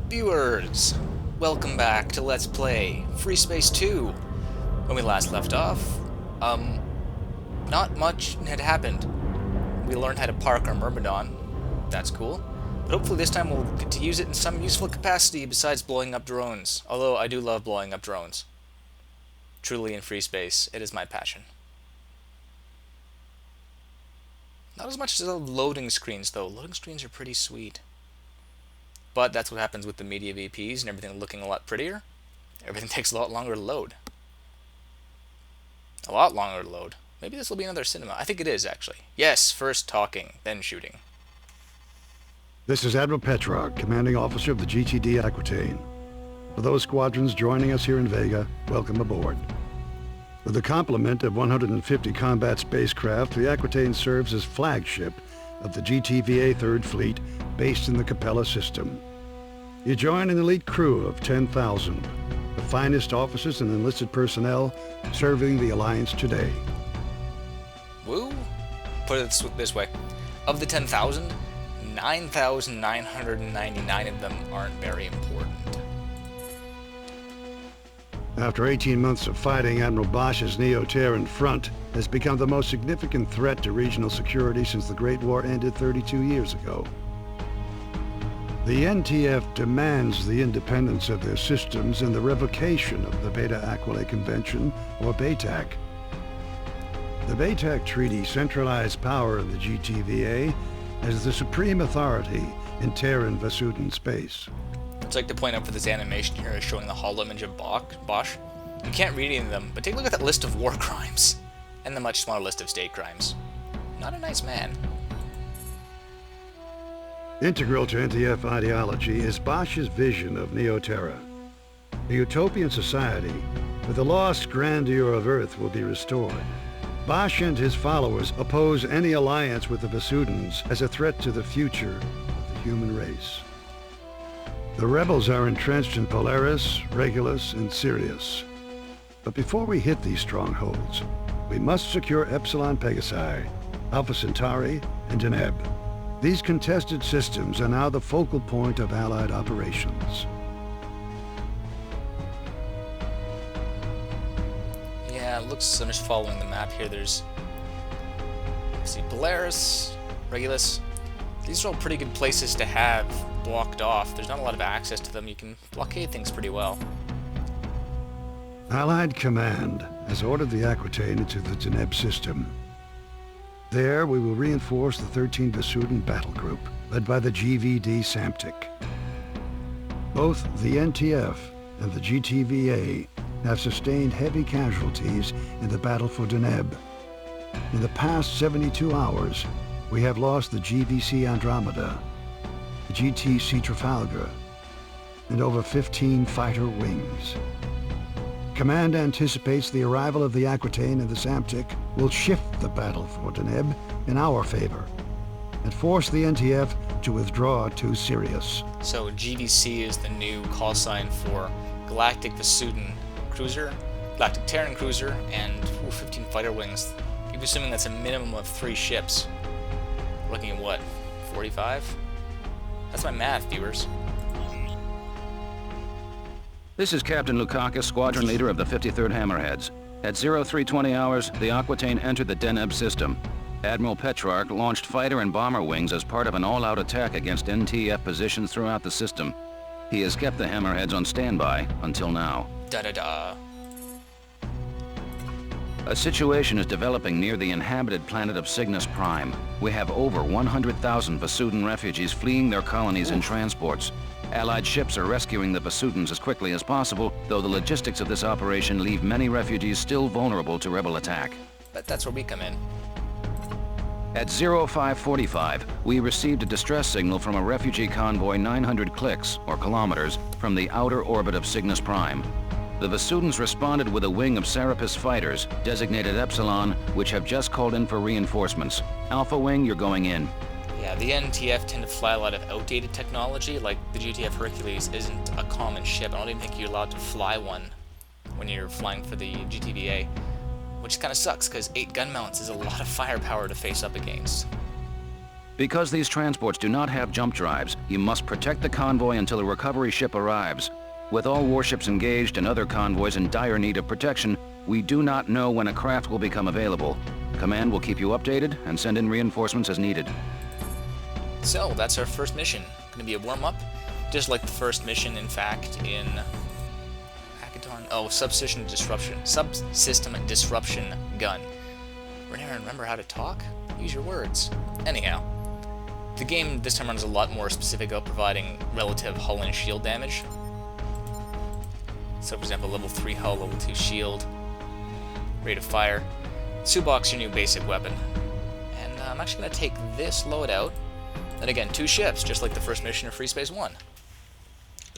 Viewers, welcome back to Let's Play Freespace 2. When we last left off, not much had happened. We learned how to park our Myrmidon. That's cool. But hopefully this time we'll get to use it in some useful capacity besides blowing up drones. Although I do love blowing up drones. Truly in Freespace, it is my passion. Not as much as the loading screens though. Loading screens are pretty sweet. But that's what happens with the media VPs and everything looking a lot prettier. Everything takes a lot longer to load. A lot longer to load. Maybe this will be another cinema. I think it is, actually. Yes, first talking, then shooting. This is Admiral Petrarch, Commanding Officer of the GTD Aquitaine. For those squadrons joining us here in Vega, welcome aboard. With a complement of 150 combat spacecraft, the Aquitaine serves as flagship of the GTVA 3rd Fleet based in the Capella system. You join an elite crew of 10,000, the finest officers and enlisted personnel serving the Alliance today. Woo! Put it this way. Of the 10,000, 9,999 of them aren't very important. After 18 months of fighting, Admiral Bosch's Neo-Terran front has become the most significant threat to regional security since the Great War ended 32 years ago. The NTF demands the independence of their systems and the revocation of the Beta Aquila Convention, or BATAC. The BATAC Treaty centralized power of the GTVA as the supreme authority in Terran Vasudan space. I'd like to point out for this animation here is showing the holo image of Bosch. You can't read any of them, but take a look at that list of war crimes, and the much smaller list of state crimes. Not a nice man. Integral to NTF ideology is Bosch's vision of Neo-Terra. A utopian society where the lost grandeur of Earth will be restored. Bosch and his followers oppose any alliance with the Vasudans as a threat to the future of the human race. The rebels are entrenched in Polaris, Regulus, and Sirius. But before we hit these strongholds, we must secure Epsilon Pegasi, Alpha Centauri, and Deneb. These contested systems are now the focal point of Allied operations. Yeah, it looks, I'm just following the map here. There's, let's see, Polaris, Regulus. These are all pretty good places to have blocked off. There's not a lot of access to them. You can blockade things pretty well. Allied Command has ordered the Aquitaine into the Deneb system. There, we will reinforce the 13 Vasudan battle group, led by the GVD Samtic. Both the NTF and the GTVA have sustained heavy casualties in the battle for Deneb. In the past 72 hours, we have lost the GVC Andromeda, the GTC Trafalgar, and over 15 fighter wings. Command anticipates the arrival of the Aquitaine and the Samtic will shift the battle for Deneb in our favor and force the NTF to withdraw to Sirius. So GVC is the new call sign for Galactic Vasudan Cruiser, Galactic Terran Cruiser, and 15 fighter wings. You're assuming that's a minimum of 3 ships. We're looking at what, 45? That's my math, viewers. This is Captain Lukakis, squadron leader of the 53rd Hammerheads. At 0320 hours, the Aquitaine entered the Deneb system. Admiral Petrarch launched fighter and bomber wings as part of an all-out attack against NTF positions throughout the system. He has kept the Hammerheads on standby until now. Da-da-da. A situation is developing near the inhabited planet of Cygnus Prime. We have over 100,000 Vasudan refugees fleeing their colonies in transports. Allied ships are rescuing the Vasudans as quickly as possible, though the logistics of this operation leave many refugees still vulnerable to rebel attack. But that's where we come in. At 0545, we received a distress signal from a refugee convoy 900 clicks, or kilometers, from the outer orbit of Cygnus Prime. The Vasudans responded with a wing of Serapis fighters, designated Epsilon, which have just called in for reinforcements. Alpha Wing, you're going in. Yeah, the NTF tend to fly a lot of outdated technology, like the GTF Hercules isn't a common ship. I don't even think you're allowed to fly one when you're flying for the GTVA, which kind of sucks because 8 gun mounts is a lot of firepower to face up against. Because these transports do not have jump drives, you must protect the convoy until a recovery ship arrives. With all warships engaged and other convoys in dire need of protection, we do not know when a craft will become available. Command will keep you updated and send in reinforcements as needed. So, that's our first mission. Gonna be a warm-up, just like the first mission, in fact, in Hackathon. Oh, Subsystem Disruption Gun. Remember how to talk? Use your words. Anyhow, the game this time around is a lot more specific about providing relative hull and shield damage. So, for example, level 3 hull, level 2 shield, rate of fire. Subok's your new basic weapon. And I'm actually going to take this loadout. And again, 2 ships, just like the first mission of Freespace 1.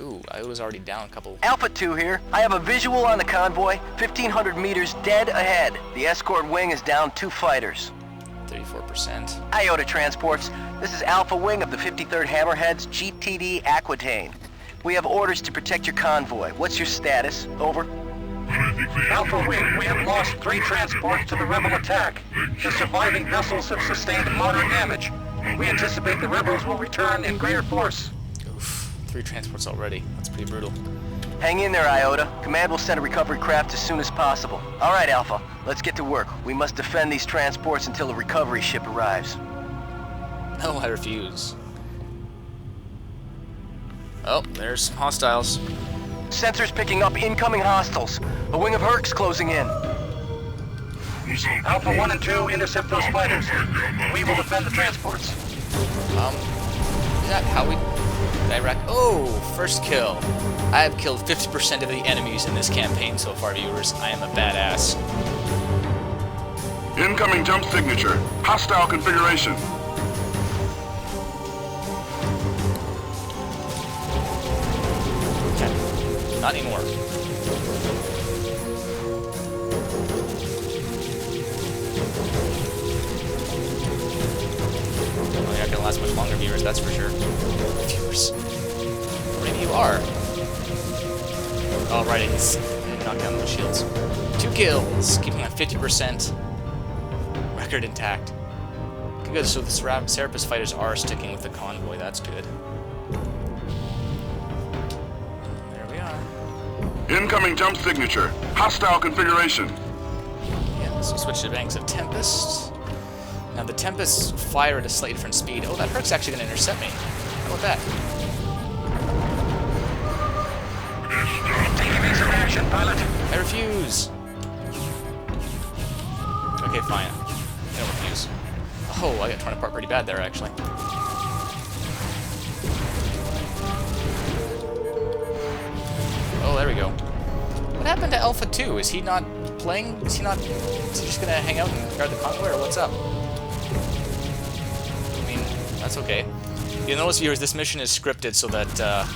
Ooh, I was already down a couple. Alpha 2 here. I have a visual on the convoy, 1,500 meters dead ahead. The escort wing is down 2 fighters. 34%. Iota Transports. This is Alpha Wing of the 53rd Hammerheads, GTD Aquitaine. We have orders to protect your convoy. What's your status? Over. Alpha Wing, we have lost 3 transports to the rebel attack. The surviving vessels have sustained moderate damage. We anticipate the rebels will return in greater force. Oof, 3 transports already. That's pretty brutal. Hang in there, Iota. Command will send a recovery craft as soon as possible. All right, Alpha. Let's get to work. We must defend these transports until a recovery ship arrives. No, I refuse. Oh, there's some hostiles. Sensors picking up incoming hostiles. A wing of Hercs closing in. Alpha 1 and 2, intercept those fighters. We will defend the transports. Is that how we... Direct? Oh, first kill. I have killed 50% of the enemies in this campaign so far, viewers. I am a badass. Incoming jump signature. Hostile configuration. Okay. Not anymore. Well, you're not gonna last much longer, viewers, that's for sure. Viewers. Maybe you are. Oh, right, he's knocked down those shields. 2 kills, keeping that 50% record intact. Good, so the Serapis fighters are sticking with the convoy, that's good. There we are. Incoming jump signature. Hostile configuration. Yeah, so switch to banks of Tempest. Now the Tempests fire at a slightly different speed. Oh, that Herc's actually going to intercept me. How about that? Take evasive action, pilot. I refuse. Okay, fine. I don't refuse. Oh, I got torn apart pretty bad there, actually. Oh, there we go. What happened to Alpha 2? Is he not playing? Is he just gonna hang out and guard the convoy, or what's up? I mean, that's okay. You'll notice, viewers, this mission is scripted so that I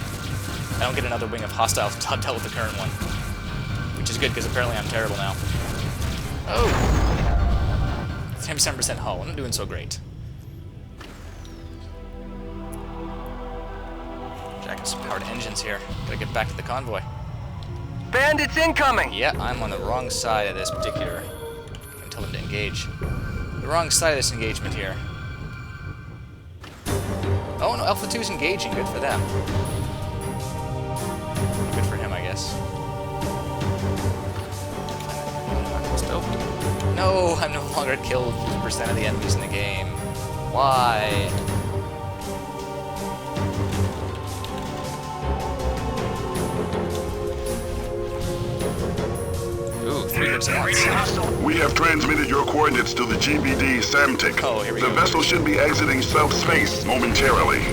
don't get another wing of hostiles to deal with the current one. Which is good, because apparently I'm terrible now. Oh! 10% hull. I'm not doing so great. Jacking some powered engines here. Gotta get back to the convoy. Bandits incoming! Yeah, I'm on the wrong side of this particular... I can tell them to engage. The wrong side of this engagement here. Oh no, Alpha 2's engaging. Good for them. Good for him, I guess. No, I'm no longer killed 50% of the enemies in the game. Why? Ooh, 3 hits at once. We have transmitted your coordinates to the GVD Samtic. Oh, here we the go. vessel should be exiting subspace momentarily.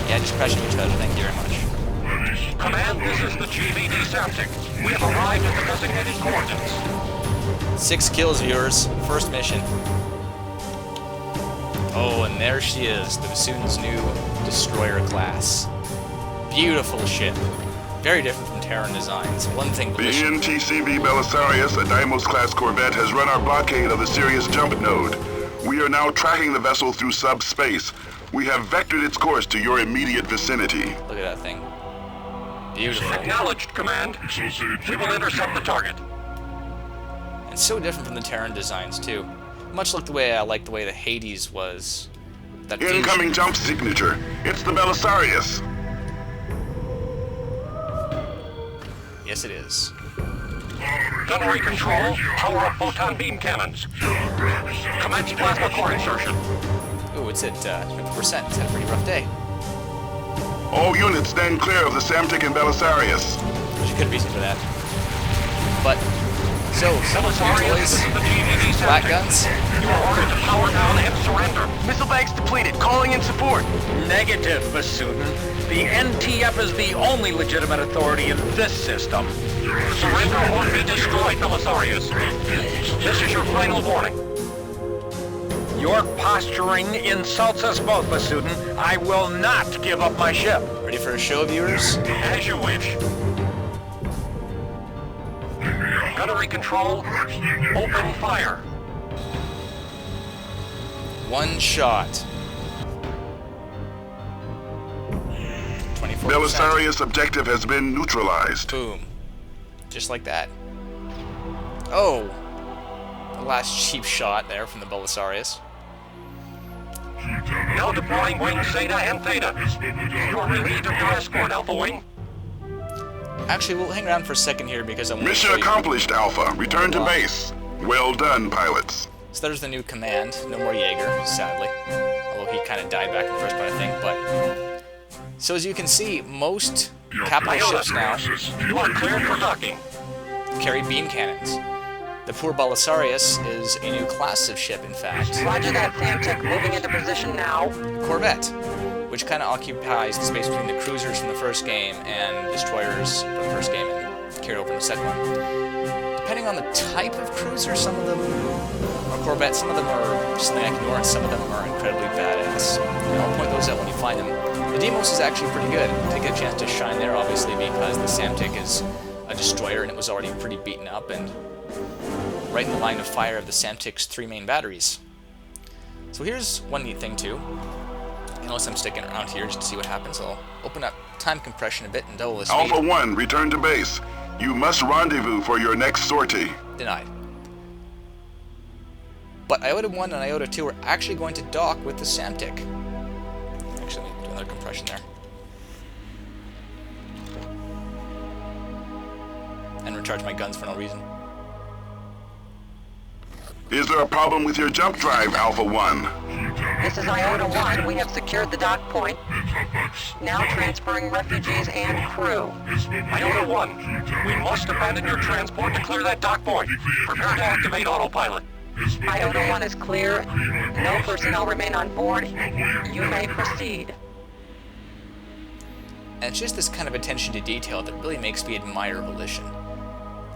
Yeah, just crashing each other, thank you very much. Command, this is the GVD Samtic. We have arrived at the designated coordinates. 6 kills, viewers. First mission. Oh, and there she is, the Bassoon's new destroyer class. Beautiful ship. Very different from Terran designs. One thing... The NTCV Belisarius, a Deimos-class corvette, has run our blockade of the Sirius jump node. We are now tracking the vessel through subspace. We have vectored its course to your immediate vicinity. Look at that thing. Beautiful. Acknowledged, Command. We will intercept the target. And so different from the Terran designs, too. Much like the way the Hades was. That Incoming jump signature. It's the Belisarius. Yes, it is. Gunnery control, power up photon beam cannons. Commence plasma core insertion. Ooh, it's at 50%. It's had a pretty rough day. All units stand clear of the Samtic and Belisarius. Which you could have reason for that. But, so, Belisarius, boys, this is the GVD flat Samtic. guns. You are ordered to power down and surrender. Missile banks depleted. Calling in support. Negative, Basudin. The NTF is the only legitimate authority in this system. Surrender or be destroyed, Belisarius. This is your final warning. Your posturing insults us both, Basudin. I will not give up my ship. Ready for a show, viewers? As you wish. Gunnery control, open fire. One shot. 24%. Belisarius objective has been neutralized. Boom. Just like that. Oh! The last cheap shot there from the Belisarius. Now deploying wings Zeta and Theta. You are relieved of your escort, Alpha Wing. Actually, we'll hang around for a second here because I'm Mission accomplished, Alpha. Return to base. Well done, pilots. So there's the new command. No more Jaeger, sadly. Although he kind of died back in the first part, I think. But so as you can see, most capital ships now You are cleared for docking. carry beam cannons. The poor Belisarius is a new class of ship, in fact. Roger that, Samtic. Moving into position now. Corvette, which kind of occupies the space between the cruisers from the first game and destroyers from the first game and carried over in the second one. Depending on the type of cruiser, some of them are Corvettes, some of them are just like ignore, and some of them are incredibly badass. And I'll point those out when you find them. The Deimos is actually pretty good. Take a chance to shine there, obviously, because the Samtic is a destroyer and it was already pretty beaten up and right in the line of fire of the Samtic's 3 main batteries. So here's one neat thing too. Unless I'm sticking around here just to see what happens, I'll open up time compression a bit and double the speed. Alpha 1, return to base. You must rendezvous for your next sortie. Denied. But Iota 1 and Iota 2 are actually going to dock with the Samtic. Actually, let me do another compression there. And recharge my guns for no reason. Is there a problem with your jump drive, Alpha 1? This is Iota 1. We have secured the dock point. Now transferring refugees and crew. Iota 1, we must abandon your transport to clear that dock point. Prepare to activate autopilot. Iota 1 is clear. No personnel remain on board. You may proceed. And it's just this kind of attention to detail that really makes me admire Volition.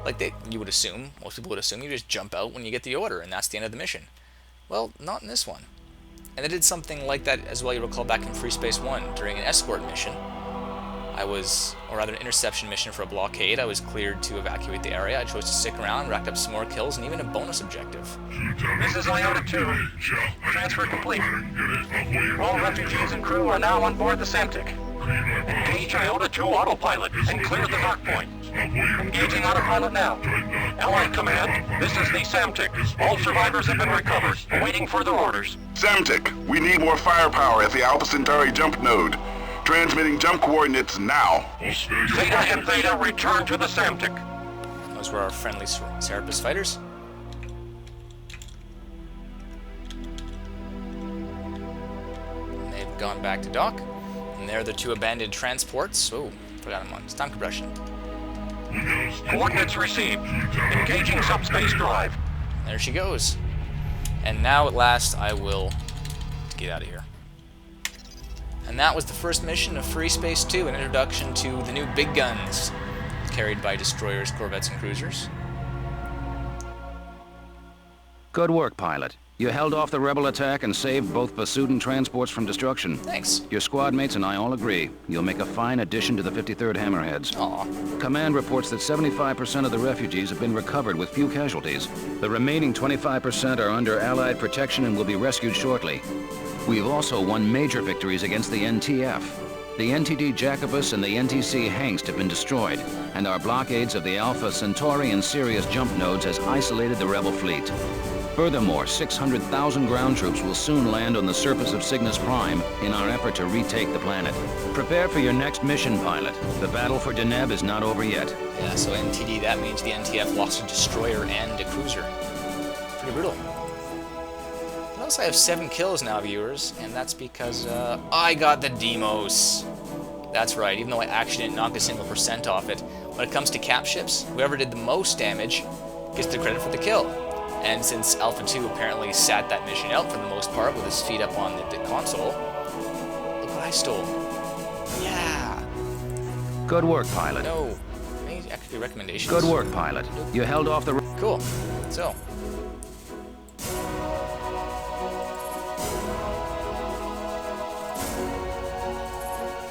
Like you would assume, most people would assume you just jump out when you get the order and that's the end of the mission. Well, not in this one. And they did something like that as well, you recall back in Freespace 1 during an escort mission. Or rather an interception mission for a blockade. I was cleared to evacuate the area. I chose to stick around, racked up some more kills, and even a bonus objective. This is Iota 2. Transfer complete. All refugees and crew are now on board the Samtic. Engage Iota 2 autopilot and clear the dock point. Engaging autopilot now. Allied Command, this is the Samtic. All survivors have been recovered, awaiting further orders. Samtic, we need more firepower at the Alpha Centauri jump node. Transmitting jump coordinates now. Zeta and Theta return to the Samtic. Those were our friendly Serapis fighters. And they've gone back to dock. And there are the 2 abandoned transports. Oh, forgot them on. It's time compression. Coordinates received. Engaging subspace drive. There she goes. And now at last I will get out of here. And that was the first mission of Freespace 2, an introduction to the new big guns, carried by destroyers, corvettes, and cruisers. Good work, pilot. You held off the rebel attack and saved both Basudin transports from destruction. Thanks. Your squad mates and I all agree. You'll make a fine addition to the 53rd Hammerheads. Aw. Command reports that 75% of the refugees have been recovered with few casualties. The remaining 25% are under Allied protection and will be rescued shortly. We've also won major victories against the NTF. The NTD Jacobus and the NTC Hengst have been destroyed, and our blockades of the Alpha Centauri and Sirius jump nodes has isolated the rebel fleet. Furthermore, 600,000 ground troops will soon land on the surface of Cygnus Prime in our effort to retake the planet. Prepare for your next mission, pilot. The battle for Deneb is not over yet. Yeah, so NTD, that means the NTF lost a destroyer and a cruiser. Pretty brutal. Notice I have 7 kills now, viewers, and that's because I got the Demos. That's right, even though I actually didn't knock a single percent off it. When it comes to cap ships, whoever did the most damage gets the credit for the kill. And since Alpha 2 apparently sat that mission out for the most part with his feet up on the console, look what I stole. Yeah. Good work, pilot. No. I need extra recommendations. Good work, pilot. You held off the... Cool. So.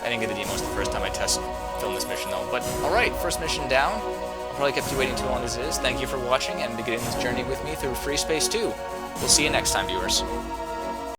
I didn't get the demos the first time I filmed this mission though. But alright, first mission down. I probably kept you waiting too long as it is. Thank you for watching and beginning this journey with me through Freespace 2. We'll see you next time, viewers.